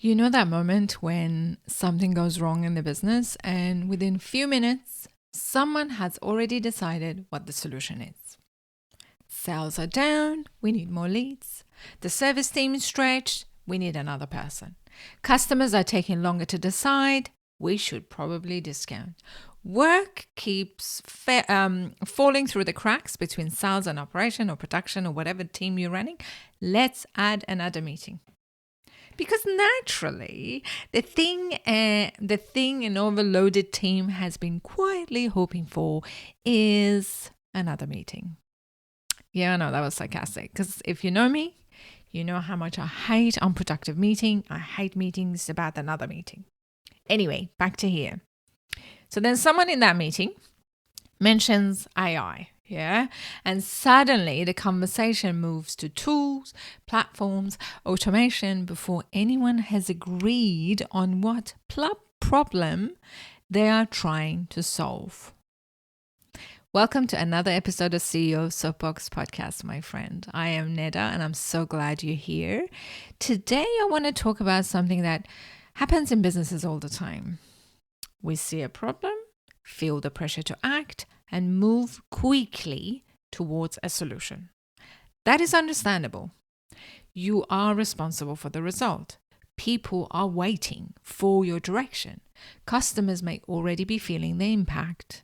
You know that moment when something goes wrong in the business and within few minutes, someone has already decided what the solution is. Sales are down, we need more leads. The service team is stretched, we need another person. Customers are taking longer to decide, we should probably discount. Work keeps falling through the cracks between sales and operation or production or whatever team you're running. Let's add another meeting. Because naturally, the thing an overloaded team has been quietly hoping for is another meeting. Yeah, I know that was sarcastic. Because if you know me, you know how much I hate unproductive meeting. I hate meetings about another meeting. Anyway, back to here. So then someone in that meeting mentions AI. Yeah. And suddenly the conversation moves to tools, platforms, automation before anyone has agreed on what problem they are trying to solve. Welcome to another episode of CEO Soapbox Podcast, my friend. I am Neda and I'm so glad you're here. Today I want to talk about something that happens in businesses all the time. We see a problem, feel the pressure to act, and move quickly towards a solution. That is understandable. You are responsible for the result. People are waiting for your direction. Customers may already be feeling the impact,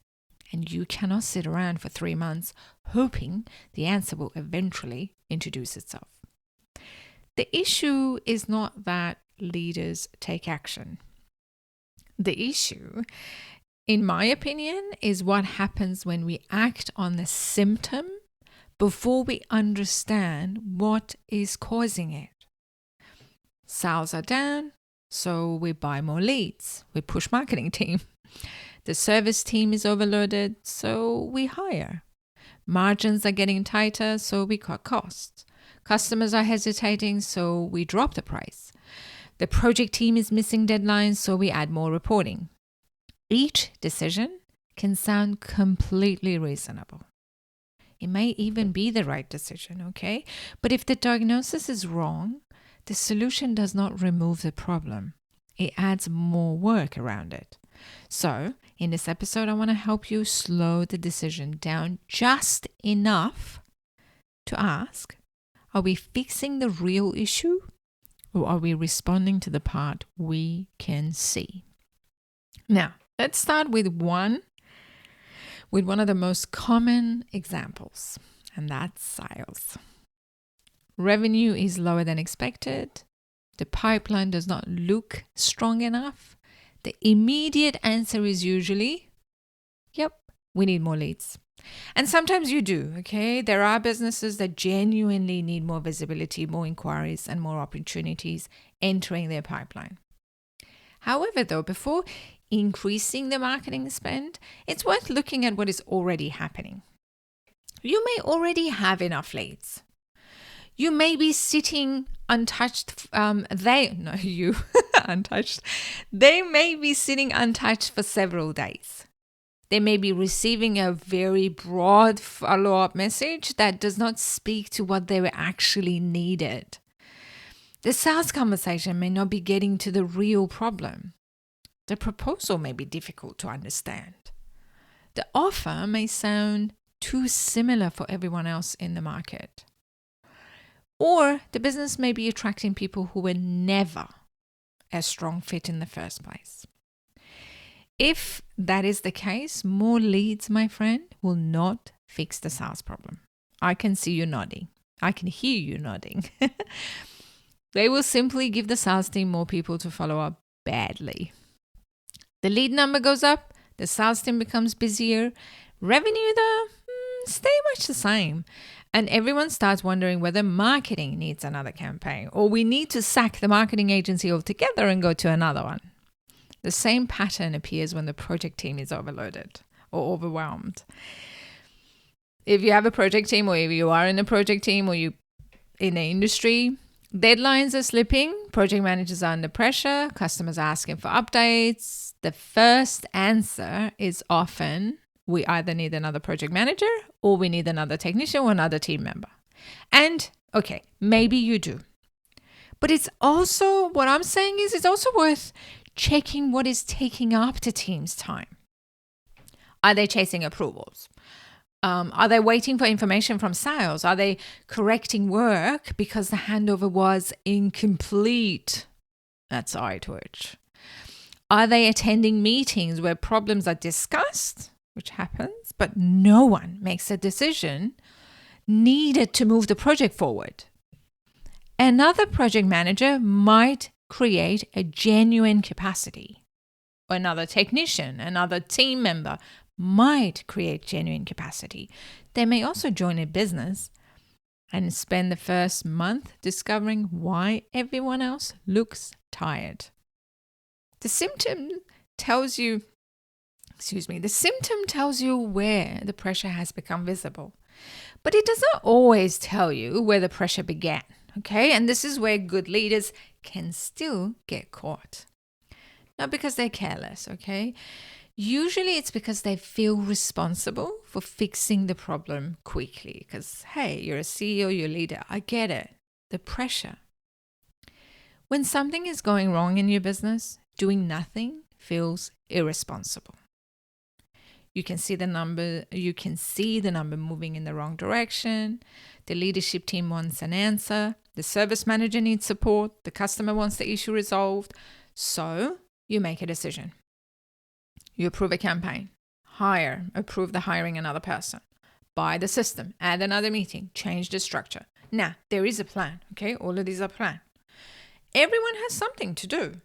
and you cannot sit around for 3 months hoping the answer will eventually introduce itself. The issue is not that leaders take action. The issue, in my opinion, is what happens when we act on the symptom before we understand what is causing it. Sales are down, so we buy more leads. We push marketing team. The service team is overloaded, so we hire. Margins are getting tighter, so we cut costs. Customers are hesitating, so we drop the price. The project team is missing deadlines, so we add more reporting. Each decision can sound completely reasonable. It may even be the right decision, okay? But if the diagnosis is wrong, the solution does not remove the problem. It adds more work around it. So, in this episode, I want to help you slow the decision down just enough to ask, are we fixing the real issue or are we responding to the part we can see? Now, let's start with one of the most common examples, and that's sales. Revenue is lower than expected. The pipeline does not look strong enough. The immediate answer is usually, yep, we need more leads. And sometimes you do, okay? There are businesses that genuinely need more visibility, more inquiries, and more opportunities entering their pipeline. However, though, before increasing the marketing spend, it's worth looking at what is already happening. You may already have enough leads. You may be sitting untouched. Untouched. They may be sitting untouched for several days. They may be receiving a very broad follow-up message that does not speak to what they were actually needed. The sales conversation may not be getting to the real problem. The proposal may be difficult to understand. The offer may sound too similar for everyone else in the market. Or the business may be attracting people who were never a strong fit in the first place. If that is the case, more leads, my friend, will not fix the sales problem. I can see you nodding. I can hear you nodding. They will simply give the sales team more people to follow up badly. The lead number goes up, the sales team becomes busier. Revenue, though, stay much the same. And everyone starts wondering whether marketing needs another campaign or we need to sack the marketing agency altogether and go to another one. The same pattern appears when the project team is overloaded or overwhelmed. If you have a project team or if you are in a project team or you in an industry, deadlines are slipping, project managers are under pressure, customers are asking for updates. The first answer is often, we either need another project manager or we need another technician or another team member. And okay, maybe you do. But it's also, what I'm saying is, it's also worth checking what is taking up the team's time. Are they chasing approvals? Are they waiting for information from sales? Are they correcting work because the handover was incomplete? That's eye twitch. Are they attending meetings where problems are discussed, which happens, but no one makes a decision needed to move the project forward? Another project manager might create a genuine capacity. Another technician, another team member might create genuine capacity. They may also join a business and spend the first month discovering why everyone else looks tired. The symptom tells you where the pressure has become visible, but it does not always tell you where the pressure began, okay? And this is where good leaders can still get caught. Not because they're careless, okay? Usually it's because they feel responsible for fixing the problem quickly. Because, hey, you're a CEO, you're a leader. I get it. The pressure. When something is going wrong in your business, doing nothing feels irresponsible. You can see the number moving in the wrong direction. The leadership team wants an answer. The service manager needs support. The customer wants the issue resolved. So you make a decision. You approve a campaign, approve the hiring another person, buy the system, add another meeting, change the structure. Now, there is a plan, okay? All of these are planned. Everyone has something to do.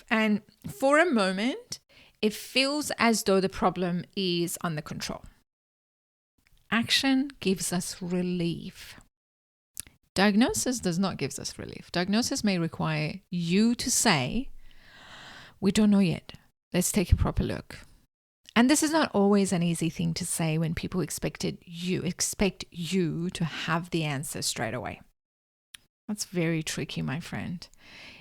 And for a moment, it feels as though the problem is under control. Action gives us relief. Diagnosis does not give us relief. Diagnosis may require you to say, we don't know yet. Let's take a proper look. And this is not always an easy thing to say when people expect you to have the answer straight away. That's very tricky, my friend.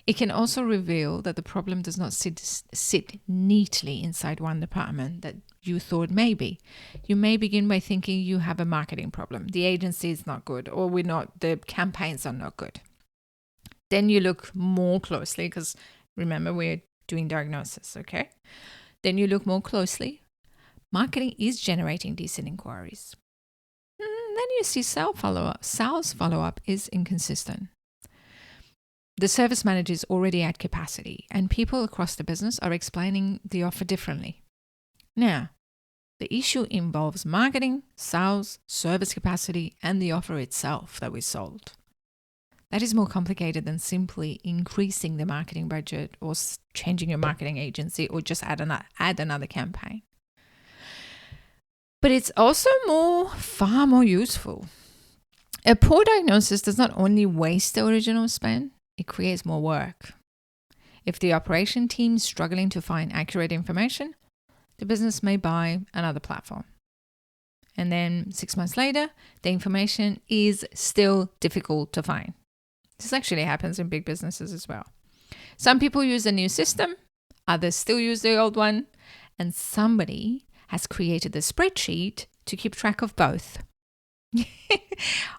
It can also reveal that the problem does not sit neatly inside one department that you thought maybe. You may begin by thinking you have a marketing problem. The agency is not good, or the campaigns are not good. Then you look more closely, because remember, we're doing diagnosis, okay? Then you look more closely. Marketing is generating decent inquiries. Then you see sales follow-up is inconsistent. The service manager is already at capacity, and people across the business are explaining the offer differently. Now, the issue involves marketing, sales, service capacity, and the offer itself that we sold. That is more complicated than simply increasing the marketing budget or changing your marketing agency or just add another campaign. But it's also far more useful. A poor diagnosis does not only waste the original spend, it creates more work. If the operation team is struggling to find accurate information, the business may buy another platform. And then 6 months later, the information is still difficult to find. This actually happens in big businesses as well. Some people use a new system, others still use the old one, and somebody has created a spreadsheet to keep track of both.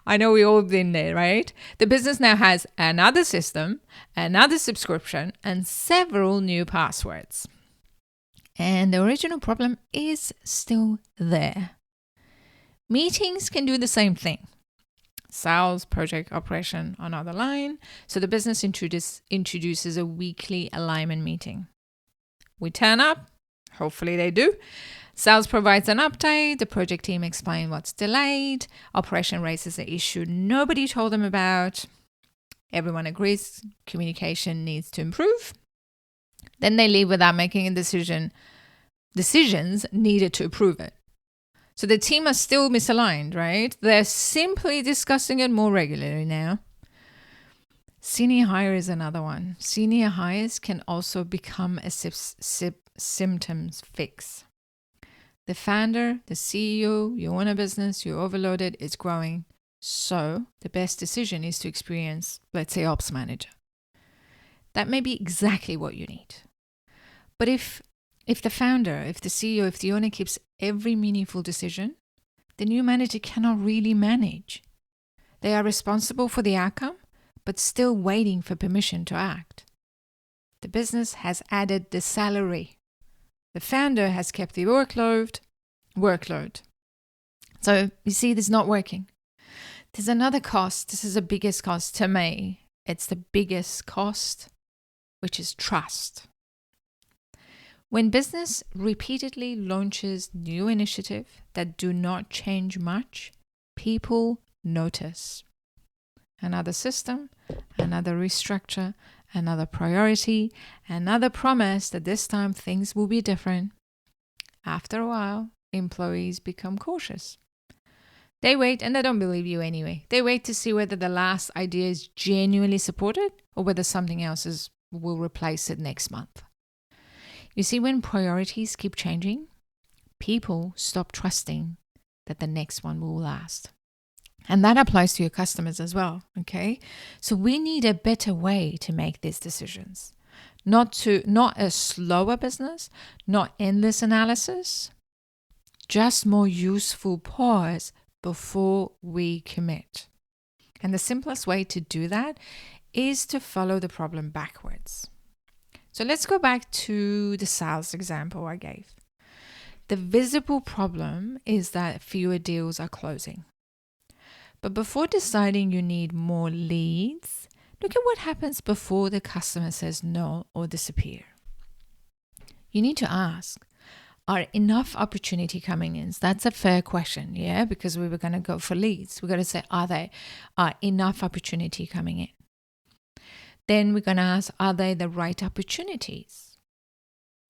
I know we all been there, right? The business now has another system, another subscription, and several new passwords. And the original problem is still there. Meetings can do the same thing. Sales, project, operation on another line. So the business introduces a weekly alignment meeting. We turn up. Hopefully they do. Sales provides an update. The project team explains what's delayed. Operation raises an issue nobody told them about. Everyone agrees communication needs to improve. Then they leave without making a decisions needed to approve it. So the team are still misaligned, right? They're simply discussing it more regularly now. Senior hire is another one. Senior hires can also become a symptoms fix. The founder, the CEO, you own a business, you're overloaded, it's growing. So the best decision is to experience, let's say, ops manager. That may be exactly what you need. But if the founder, if the CEO, if the owner keeps every meaningful decision, the new manager cannot really manage. They are responsible for the outcome, but still waiting for permission to act. The business has added the salary. The founder has kept the workload. So you see, this is not working. There's another cost. This is the biggest cost to me. It's the biggest cost, which is trust. When business repeatedly launches new initiatives that do not change much, people notice. Another system, another restructure, another priority, another promise that this time things will be different. After a while, employees become cautious. They wait and they don't believe you anyway. They wait to see whether the last idea is genuinely supported or whether something else will replace it next month. You see, when priorities keep changing, people stop trusting that the next one will last. And that applies to your customers as well, okay? So we need a better way to make these decisions. Not a slower business, not endless analysis, just more useful pause before we commit. And the simplest way to do that is to follow the problem backwards. So let's go back to the sales example I gave. The visible problem is that fewer deals are closing. But before deciding you need more leads, look at what happens before the customer says no or disappear. You need to ask, are enough opportunity coming in? That's a fair question, yeah? Because we were going to go for leads. We're going to say, are enough opportunity coming in? Then we're going to ask, are they the right opportunities?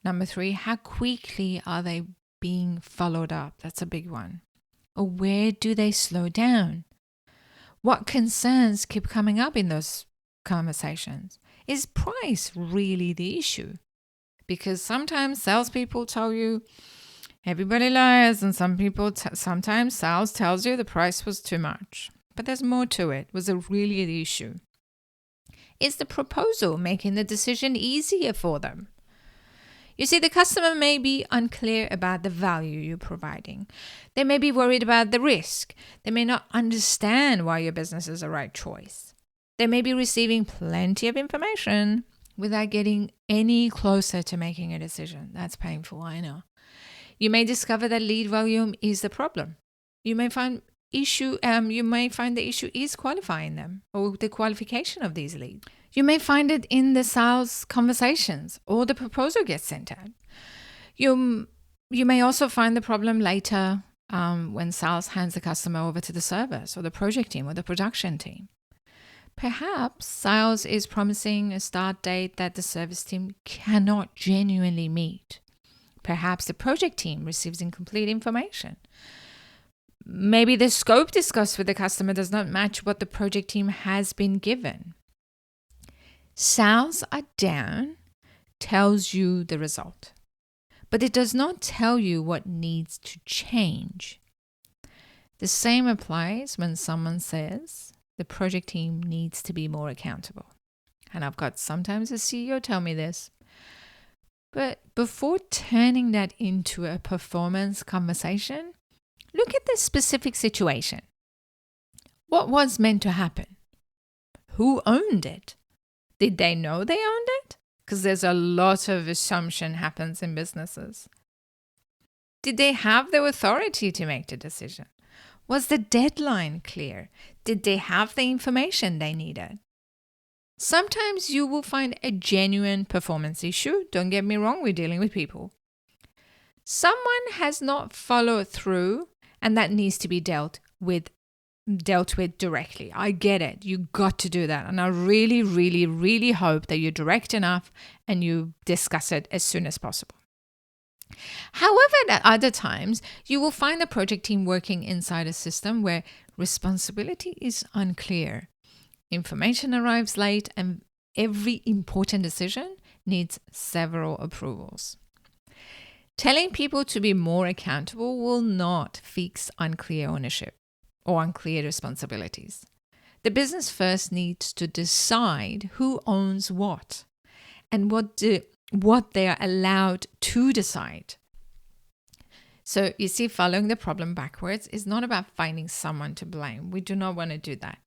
Number 3, how quickly are they being followed up? That's a big one. Or where do they slow down? What concerns keep coming up in those conversations? Is price really the issue? Because sometimes salespeople tell you everybody lies, and sometimes sales tells you the price was too much. But there's more to it. Was it really the issue? Is the proposal making the decision easier for them? You see, the customer may be unclear about the value you're providing. They may be worried about the risk. They may not understand why your business is the right choice. They may be receiving plenty of information without getting any closer to making a decision. That's painful, I know. You may discover that lead volume is the problem. You may find the issue is qualifying them or the qualification of these leads. You may find it in the sales conversations or the proposal gets sent out. You may also find the problem later when sales hands the customer over to the service or the project team or the production team. Perhaps sales is promising a start date that the service team cannot genuinely meet. Perhaps the project team receives incomplete information. Maybe the scope discussed with the customer does not match what the project team has been given. Sales are down tells you the result, but it does not tell you what needs to change. The same applies when someone says the project team needs to be more accountable. And I've got sometimes a CEO tell me this. But before turning that into a performance conversation, look at the specific situation. What was meant to happen? Who owned it? Did they know they owned it? Because there's a lot of assumption happens in businesses. Did they have the authority to make the decision? Was the deadline clear? Did they have the information they needed? Sometimes you will find a genuine performance issue. Don't get me wrong, we're dealing with people. Someone has not followed through, and that needs to be dealt with directly. I get it. You got to do that. And I really, really, really hope that you're direct enough and you discuss it as soon as possible. However, at other times, you will find the project team working inside a system where responsibility is unclear. Information arrives late and every important decision needs several approvals. Telling people to be more accountable will not fix unclear ownership or unclear responsibilities. The business first needs to decide who owns what and what they are allowed to decide. So you see, following the problem backwards is not about finding someone to blame. We do not want to do that.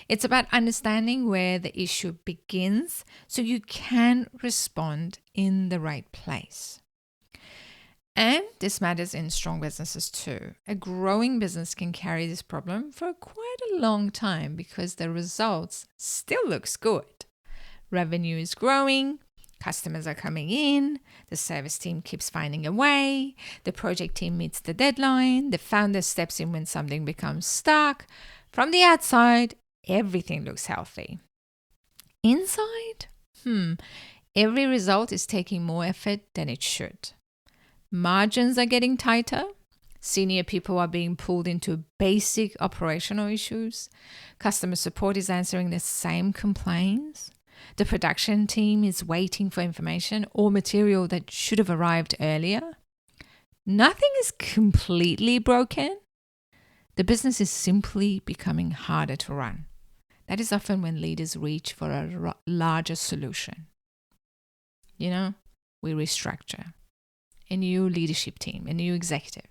It's about understanding where the issue begins so you can respond in the right place. And this matters in strong businesses too. A growing business can carry this problem for quite a long time because the results still looks good. Revenue is growing, customers are coming in, the service team keeps finding a way, the project team meets the deadline, the founder steps in when something becomes stuck. From the outside, everything looks healthy. Inside, every result is taking more effort than it should. Margins are getting tighter. Senior people are being pulled into basic operational issues. Customer support is answering the same complaints. The production team is waiting for information or material that should have arrived earlier. Nothing is completely broken. The business is simply becoming harder to run. That is often when leaders reach for a larger solution. We restructure. A new leadership team, a new executive,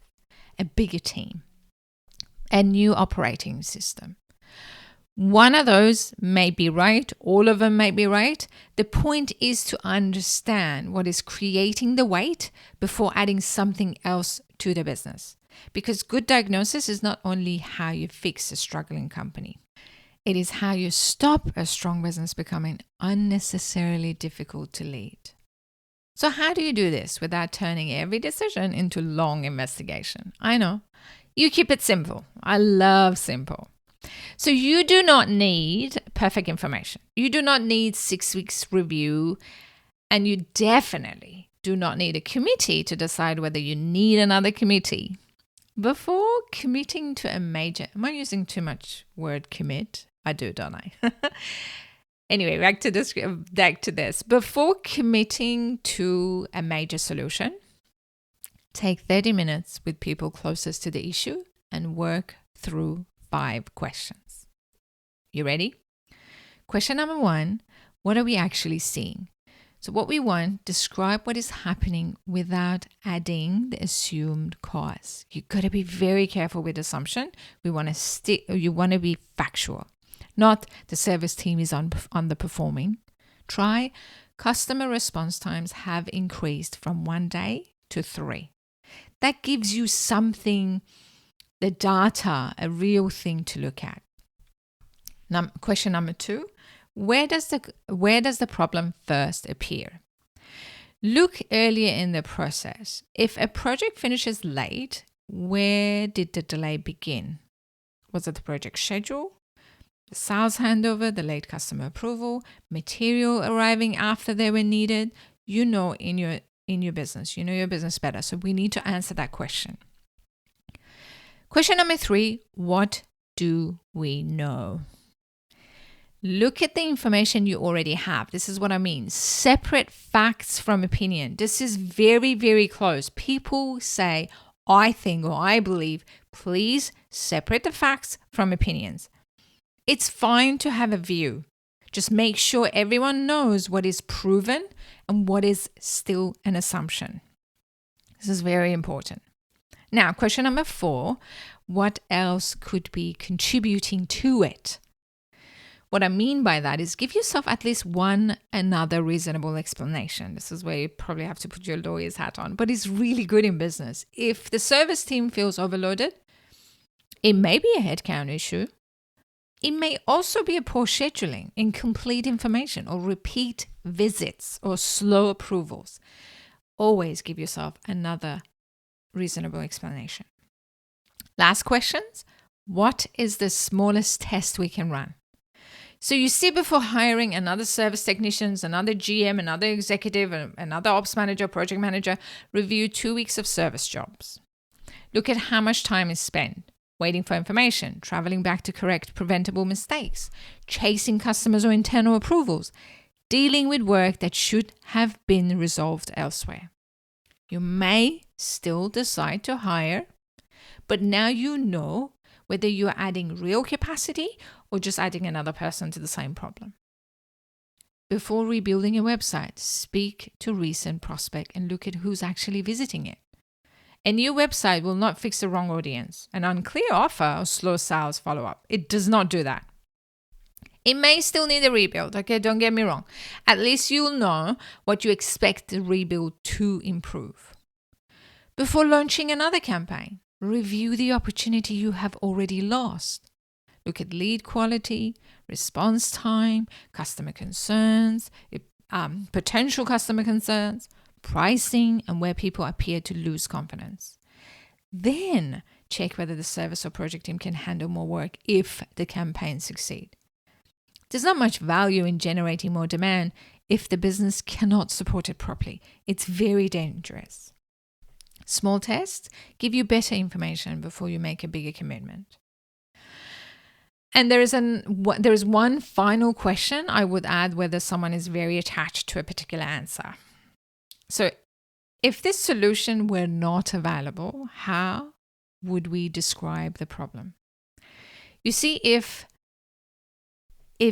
a bigger team, a new operating system. One of those may be right, all of them may be right. The point is to understand what is creating the weight before adding something else to the business. Because good diagnosis is not only how you fix a struggling company, it is how you stop a strong business becoming unnecessarily difficult to lead. So how do you do this without turning every decision into long investigation? I know. You keep it simple. I love simple. So you do not need perfect information. You do not need 6 weeks review. And you definitely do not need a committee to decide whether you need another committee. Before committing to a major, am I using too much word commit? I do, don't I? Anyway, back to this. Before committing to a major solution, take 30 minutes with people closest to the issue and work through 5 questions. You ready? Question number 1, what are we actually seeing? So what we want, describe what is happening without adding the assumed cause. You've got to be very careful with assumption. You want to be factual. Not the service team is underperforming. Try customer response times have increased from 1 day to 3. That gives you something, the data, a real thing to look at. Question number 2, where does the problem first appear? Look earlier in the process. If a project finishes late, where did the delay begin? Was it the project schedule? The sales handover, the late customer approval, material arriving after they were needed? In your business, you know your business better. So we need to answer that question. Question number 3, what do we know? Look at the information you already have. This is what I mean. Separate facts from opinion. This is very, very close. People say, I think or I believe. Please separate the facts from opinions. It's fine to have a view. Just make sure everyone knows what is proven and what is still an assumption. This is very important. Now, question number 4, what else could be contributing to it? What I mean by that is give yourself at least one another reasonable explanation. This is where you probably have to put your lawyer's hat on, but it's really good in business. If the service team feels overloaded, it may be a headcount issue. It may also be a poor scheduling, incomplete information, or repeat visits, or slow approvals. Always give yourself another reasonable explanation. Last questions. What is the smallest test we can run? So you see, before hiring another service technicians, another GM, another executive, another ops manager, project manager, review 2 weeks of service jobs. Look at how much time is spent waiting for information, traveling back to correct preventable mistakes, chasing customers or internal approvals, dealing with work that should have been resolved elsewhere. You may still decide to hire, but now you know whether you're adding real capacity or just adding another person to the same problem. Before rebuilding a website, speak to recent prospect and look at who's actually visiting it. A new website will not fix the wrong audience. An unclear offer or slow sales follow-up, it does not do that. It may still need a rebuild, okay? Don't get me wrong. At least you'll know what you expect the rebuild to improve. Before launching another campaign, review the opportunity you have already lost. Look at lead quality, response time, customer concerns, potential customer concerns, pricing, and where people appear to lose confidence. Then check whether the service or project team can handle more work if the campaign succeeds. There's not much value in generating more demand if the business cannot support it properly. It's very dangerous. Small tests give you better information before you make a bigger commitment. And there is one final question I would add whether someone is very attached to a particular answer. So if this solution were not available, how would we describe the problem? You see, if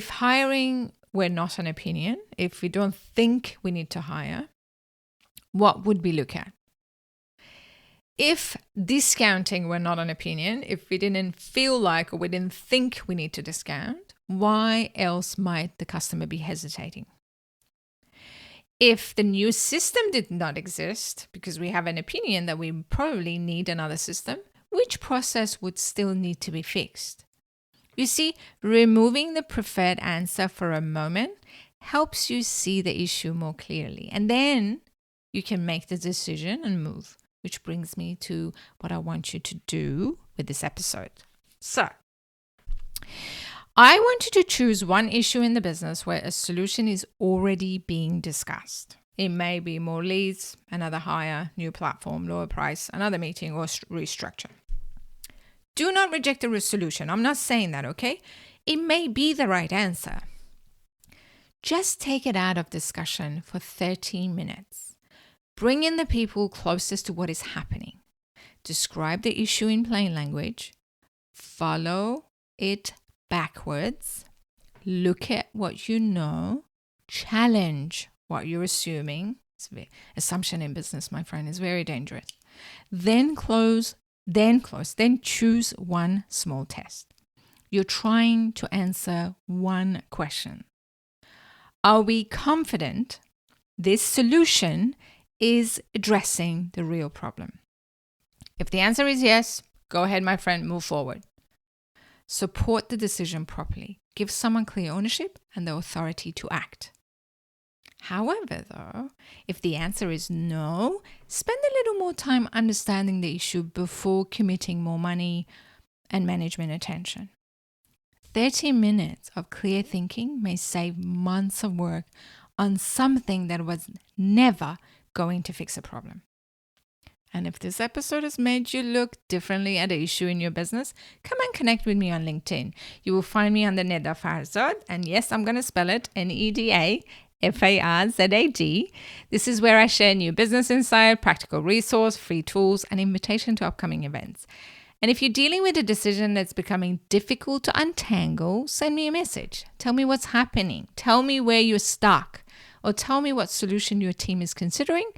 hiring were not an opinion, if we don't think we need to hire, what would we look at? If discounting were not an opinion, if we didn't feel like or we didn't think we need to discount, why else might the customer be hesitating? If the new system did not exist, because we have an opinion that we probably need another system, which process would still need to be fixed? You see, removing the preferred answer for a moment helps you see the issue more clearly. And then you can make the decision and move, which brings me to what I want you to do with this episode. So, I want you to choose one issue in the business where a solution is already being discussed. It may be more leads, another hire, new platform, lower price, another meeting, or restructure. Do not reject the solution. I'm not saying that, okay? It may be the right answer. Just take it out of discussion for 30 minutes. Bring in the people closest to what is happening. Describe the issue in plain language. Follow it backwards. Look at what you know. Challenge what you're assuming. Assumption in business, my friend, is very dangerous. Then choose one small test. You're trying to answer one question. Are we confident this solution is addressing the real problem? If the answer is yes, go ahead, my friend, move forward. Support the decision properly. Give someone clear ownership and the authority to act. However, though, if the answer is no, spend a little more time understanding the issue before committing more money and management attention. 30 minutes of clear thinking may save months of work on something that was never going to fix a problem. And if this episode has made you look differently at an issue in your business, come and connect with me on LinkedIn. You will find me under Neda Farzad, and yes, I'm going to spell it Neda Farzad. This is where I share new business insight, practical resource, free tools, and invitation to upcoming events. And if you're dealing with a decision that's becoming difficult to untangle, send me a message. Tell me what's happening. Tell me where you're stuck. Or tell me what solution your team is considering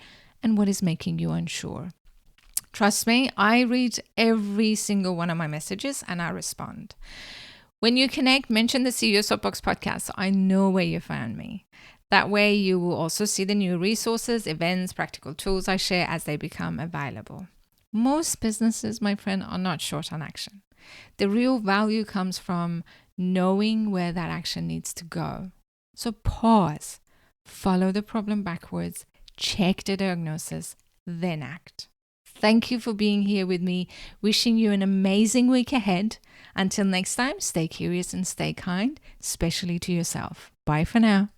and what is making you unsure. Trust me, I read every single one of my messages and I respond. When you connect, mention the CEO Soapbox Podcast so I know where you found me. That way you will also see the new resources, events, practical tools I share as they become available. Most businesses, my friend, are not short on action. The real value comes from knowing where that action needs to go. So pause, follow the problem backwards, check the diagnosis, then act. Thank you for being here with me. Wishing you an amazing week ahead. Until next time, stay curious and stay kind, especially to yourself. Bye for now.